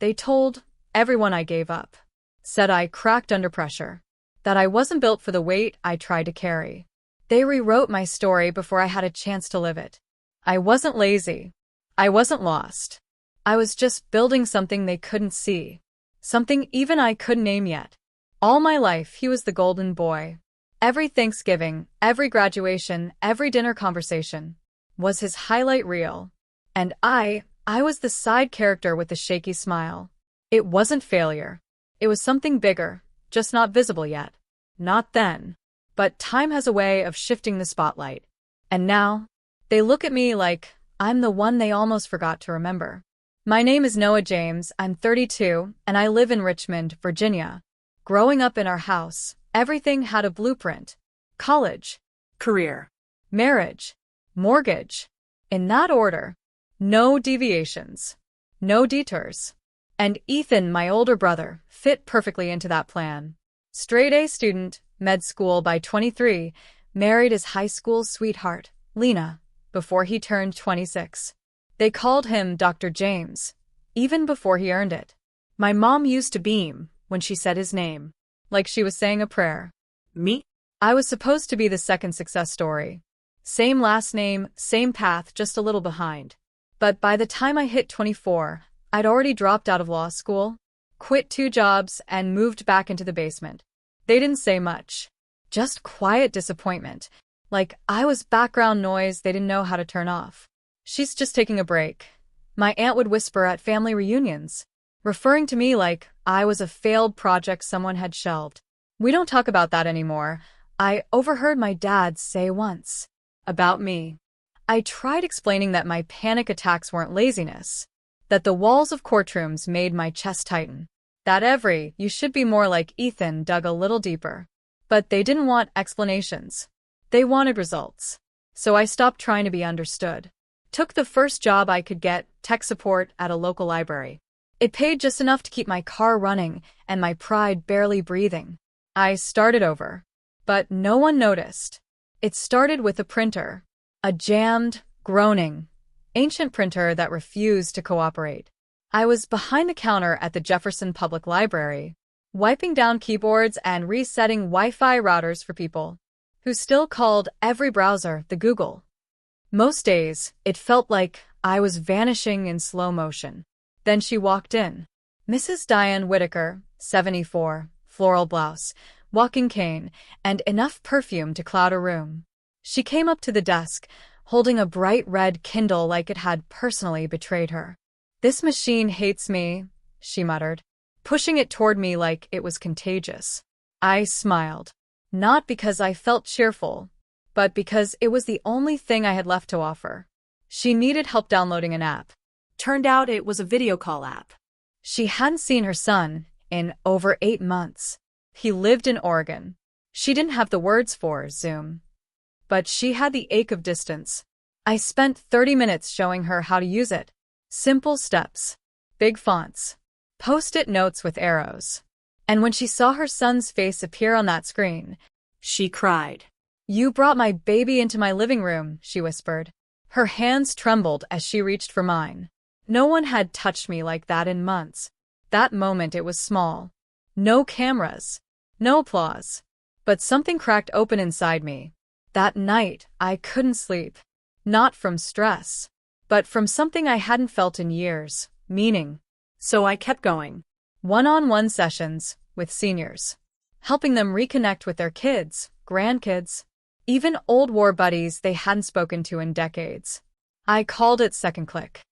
They told everyone I gave up. Said I cracked under pressure. That I wasn't built for the weight I tried to carry. They rewrote my story before I had a chance to live it. I wasn't lazy. I wasn't lost. I was just building something they couldn't see. Something even I couldn't name yet. All my life, he was the golden boy. Every Thanksgiving, every graduation, every dinner conversation was his highlight reel. And I was the side character with the shaky smile. It wasn't failure. It was something bigger, just not visible yet. Not then. But time has a way of shifting the spotlight. And now, they look at me like I'm the one they almost forgot to remember. My name is Noah James, I'm 32, and I live in Richmond, Virginia. Growing up in our house, everything had a blueprint. College, career, marriage, mortgage. In that order. No deviations. No detours. And Ethan, my older brother, fit perfectly into that plan. Straight A student, med school by 23, married his high school sweetheart, Lena, before he turned 26. They called him Dr. James, even before he earned it. My mom used to beam when she said his name, like she was saying a prayer. Me? I was supposed to be the second success story. Same last name, same path, just a little behind. But by the time I hit 24, I'd already dropped out of law school, quit 2 jobs, and moved back into the basement. They didn't say much. Just quiet disappointment, like I was background noise they didn't know how to turn off. She's just taking a break. My aunt would whisper at family reunions, referring to me like I was a failed project someone had shelved. We don't talk about that anymore. I overheard my dad say once. About me. I tried explaining that my panic attacks weren't laziness, that the walls of courtrooms made my chest tighten, that you should be more like Ethan dug a little deeper. But they didn't want explanations. They wanted results. So I stopped trying to be understood. Took the first job I could get, tech support at a local library. It paid just enough to keep my car running and my pride barely breathing. I started over. But no one noticed. It started with a printer. A jammed, groaning, ancient printer that refused to cooperate. I was behind the counter at the Jefferson Public Library, wiping down keyboards and resetting Wi-Fi routers for people who still called every browser the Google. Most days, it felt like I was vanishing in slow motion. Then she walked in. Mrs. Diane Whitaker, 74, floral blouse, walking cane, and enough perfume to cloud a room. She came up to the desk, holding a bright red Kindle like it had personally betrayed her. "This machine hates me," she muttered, pushing it toward me like it was contagious. I smiled. Not because I felt cheerful, but because it was the only thing I had left to offer. She needed help downloading an app. Turned out it was a video call app. She hadn't seen her son in over 8 months. He lived in Oregon. She didn't have the words for Zoom, but she had the ache of distance. I spent 30 minutes showing her how to use it. Simple steps, big fonts, post-it notes with arrows. And when she saw her son's face appear on that screen, she cried. "You brought my baby into my living room," she whispered. Her hands trembled as she reached for mine. No one had touched me like that in months. That moment it was small. No cameras, no applause. But something cracked open inside me. That night, I couldn't sleep. Not from stress, but from something I hadn't felt in years, meaning. So I kept going. One-on-one sessions with seniors, helping them reconnect with their kids, grandkids, even old war buddies they hadn't spoken to in decades. I called it Second Click.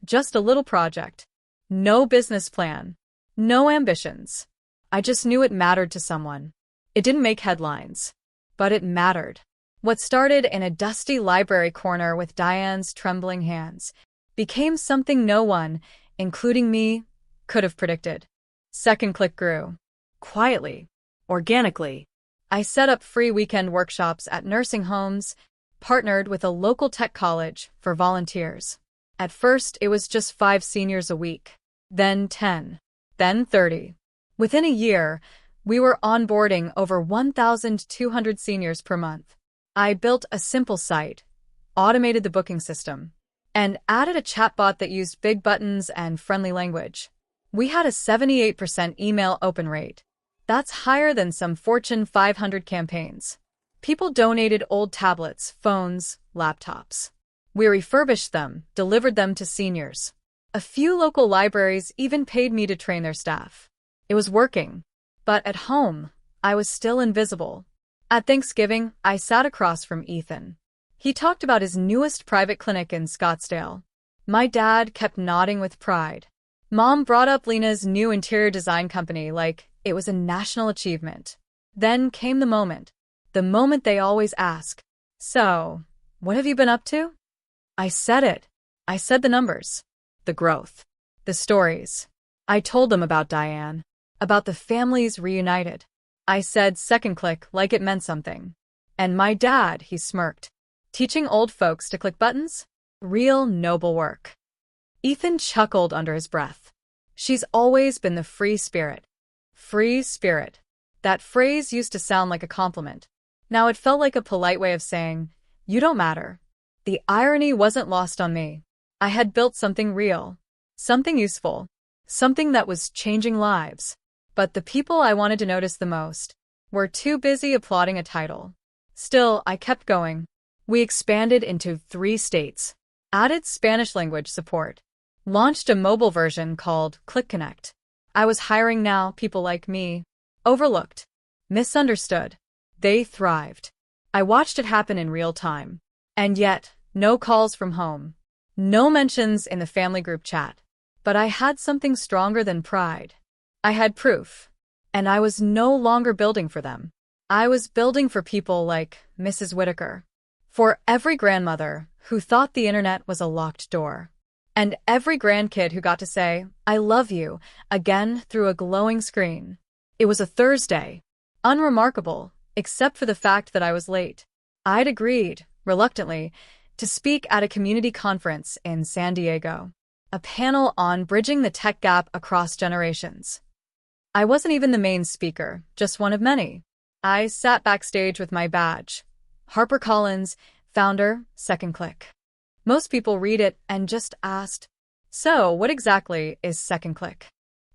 Just a little project. No business plan. No ambitions. I just knew it mattered to someone. It didn't make headlines, but it mattered. What started in a dusty library corner with Diane's trembling hands became something no one, including me, could have predicted. Second Click grew. Quietly. Organically. I set up free weekend workshops at nursing homes, partnered with a local tech college for volunteers. At first, it was just 5 seniors a week, then 10, then 30. Within a year, we were onboarding over 1,200 seniors per month. I built a simple site, automated the booking system, and added a chatbot that used big buttons and friendly language. We had a 78% email open rate. That's higher than some Fortune 500 campaigns. People donated old tablets, phones, laptops. We refurbished them, delivered them to seniors. A few local libraries even paid me to train their staff. It was working. But at home, I was still invisible. At Thanksgiving, I sat across from Ethan. He talked about his newest private clinic in Scottsdale. My dad kept nodding with pride. Mom brought up Lena's new interior design company like it was a national achievement. Then came the moment they always ask. So, what have you been up to? I said it. I said the numbers, the growth, the stories. I told them about Diane, about the families reunited. I said second click like it meant something. And my dad, he smirked. Teaching old folks to click buttons? Real noble work. Ethan chuckled under his breath. She's always been the free spirit. Free spirit. That phrase used to sound like a compliment. Now it felt like a polite way of saying, you don't matter. The irony wasn't lost on me. I had built something real, something useful, something that was changing lives. But the people I wanted to notice the most were too busy applauding a title. Still, I kept going. We expanded into 3 states, added Spanish language support, launched a mobile version called Click Connect. I was hiring now people like me, overlooked, misunderstood. They thrived. I watched it happen in real time. And yet, no calls from home. No mentions in the family group chat. But I had something stronger than pride. I had proof. And I was no longer building for them. I was building for people like Mrs. Whitaker. For every grandmother who thought the internet was a locked door. And every grandkid who got to say, I love you, again through a glowing screen. It was a Thursday. Unremarkable, except for the fact that I was late. I'd agreed, reluctantly, to speak at a community conference in San Diego. A panel on bridging the tech gap across generations. I wasn't even the main speaker, just one of many. I sat backstage with my badge. HarperCollins, founder, second click. Most people read it and just asked, so what exactly is second click?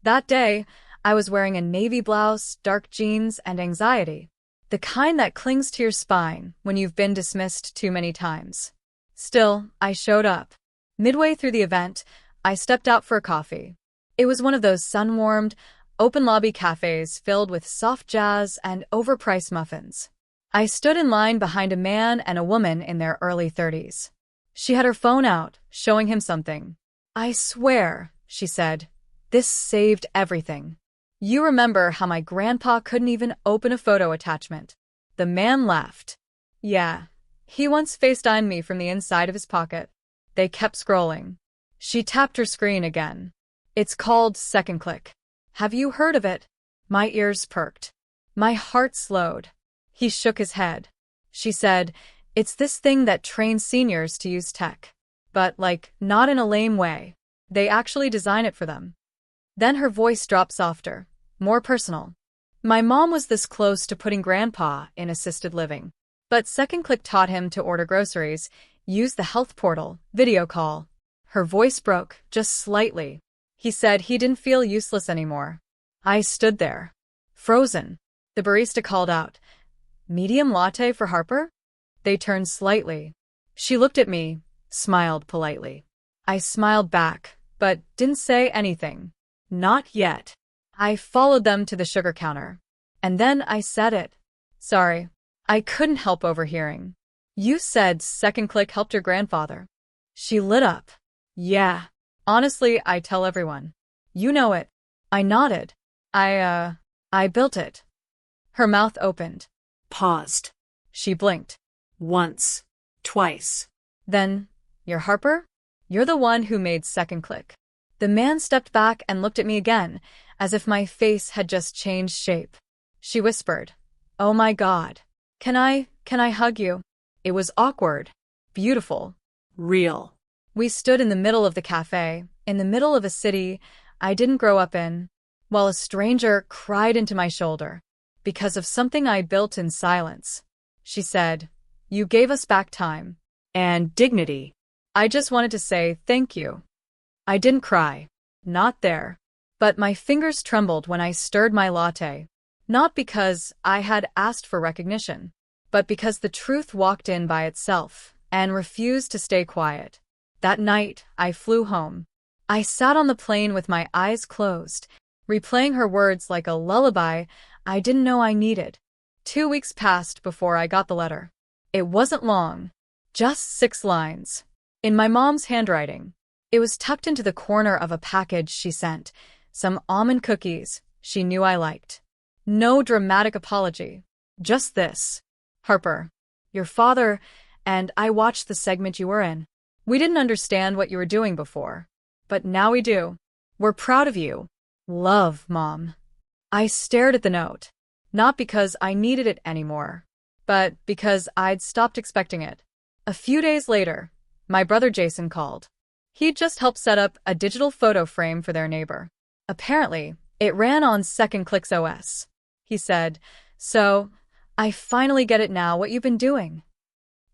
That day, I was wearing a navy blouse, dark jeans, and anxiety. The kind that clings to your spine when you've been dismissed too many times. Still, I showed up. Midway through the event, I stepped out for a coffee. It was one of those sun-warmed, open-lobby cafes filled with soft jazz and overpriced muffins. I stood in line behind a man and a woman in their early 30s. She had her phone out, showing him something. I swear, she said, this saved everything. You remember how my grandpa couldn't even open a photo attachment? The man laughed. Yeah, he once FaceTimed me from the inside of his pocket. They kept scrolling. She tapped her screen again. It's called second click. Have you heard of it? My ears perked. My heart slowed. He shook his head. She said, it's this thing that trains seniors to use tech. But, not in a lame way. They actually design it for them. Then her voice dropped softer, more personal. My mom was this close to putting Grandpa in assisted living. But second click taught him to order groceries, use the health portal, video call. Her voice broke, just slightly. He said he didn't feel useless anymore. I stood there, frozen. The barista called out, medium latte for Harper? They turned slightly. She looked at me, smiled politely. I smiled back, but didn't say anything. Not yet. I followed them to the sugar counter. And then I said it. Sorry, I couldn't help overhearing. You said second click helped your grandfather. She lit up. Yeah. Honestly, I tell everyone. You know it. I nodded. I built it. Her mouth opened. Paused. She blinked. Once. Twice. Then, you're Harper? You're the one who made second click. The man stepped back and looked at me again, as if my face had just changed shape. She whispered, oh my God. Can I hug you? It was awkward. Beautiful. Real. We stood in the middle of the cafe, in the middle of a city I didn't grow up in, while a stranger cried into my shoulder. Because of something I built in silence. She said, you gave us back time. And dignity. I just wanted to say thank you. I didn't cry. Not there. But my fingers trembled when I stirred my latte. Not because I had asked for recognition, but because the truth walked in by itself and refused to stay quiet. That night, I flew home. I sat on the plane with my eyes closed, replaying her words like a lullaby I didn't know I needed. 2 weeks passed before I got the letter. It wasn't long, just 6 lines. In my mom's handwriting. It was tucked into the corner of a package she sent, some almond cookies she knew I liked. No dramatic apology. Just this. Harper, your father and I watched the segment you were in. We didn't understand what you were doing before, but now we do. We're proud of you. Love, Mom. I stared at the note, not because I needed it anymore, but because I'd stopped expecting it. A few days later, my brother Jason called. He'd just helped set up a digital photo frame for their neighbor. Apparently, it ran on Second Clicks OS. He said, "So, I finally get it now what you've been doing."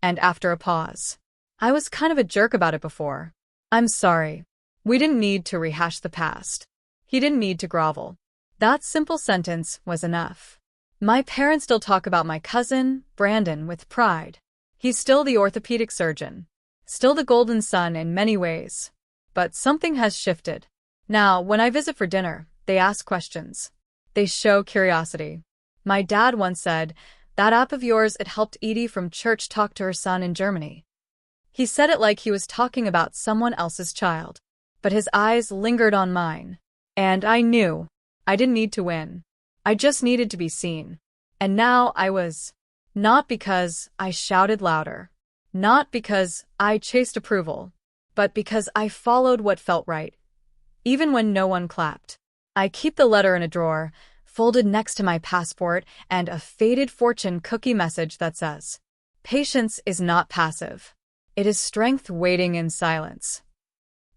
And after a pause, "I was kind of a jerk about it before. I'm sorry. We didn't need to rehash the past." He didn't need to grovel. That simple sentence was enough. My parents still talk about my cousin, Brandon, with pride. He's still the orthopedic surgeon. Still the golden son in many ways. But something has shifted. Now, when I visit for dinner, they ask questions. They show curiosity. My dad once said, "That app of yours, it helped Edie from church talk to her son in Germany." He said it like he was talking about someone else's child. But his eyes lingered on mine. And I knew I didn't need to win. I just needed to be seen. And now I was. Not because I shouted louder. Not because I chased approval. But because I followed what felt right. Even when no one clapped. I keep the letter in a drawer, folded next to my passport, and a faded fortune cookie message that says, "Patience is not passive. It is strength waiting in silence."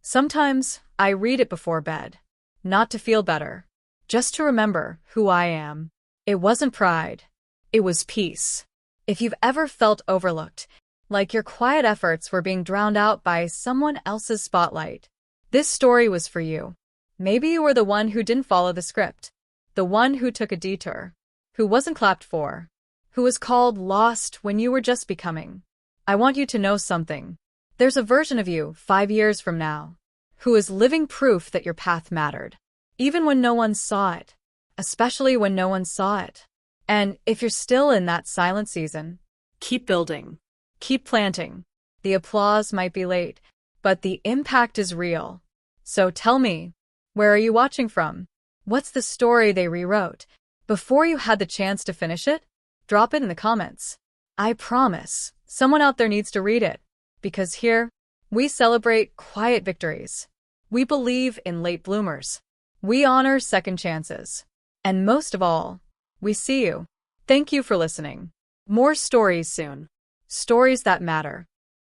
Sometimes I read it before bed. Not to feel better. Just to remember who I am. It wasn't pride. It was peace. If you've ever felt overlooked, like your quiet efforts were being drowned out by someone else's spotlight, this story was for you. Maybe you were the one who didn't follow the script. The one who took a detour. Who wasn't clapped for. Who was called lost when you were just becoming. I want you to know something. There's a version of you 5 years from now who is living proof that your path mattered. Even when no one saw it. Especially when no one saw it. And if you're still in that silent season, Keep building. keep planting. The applause might be late, but the impact is real. So tell me, where are you watching from? What's the story they rewrote? Before you had the chance to finish it? Drop it in the comments. I promise, someone out there needs to read it. Because here, we celebrate quiet victories. We believe in late bloomers. We honor second chances. And most of all, we see you. Thank you for listening. More stories soon. Stories that matter.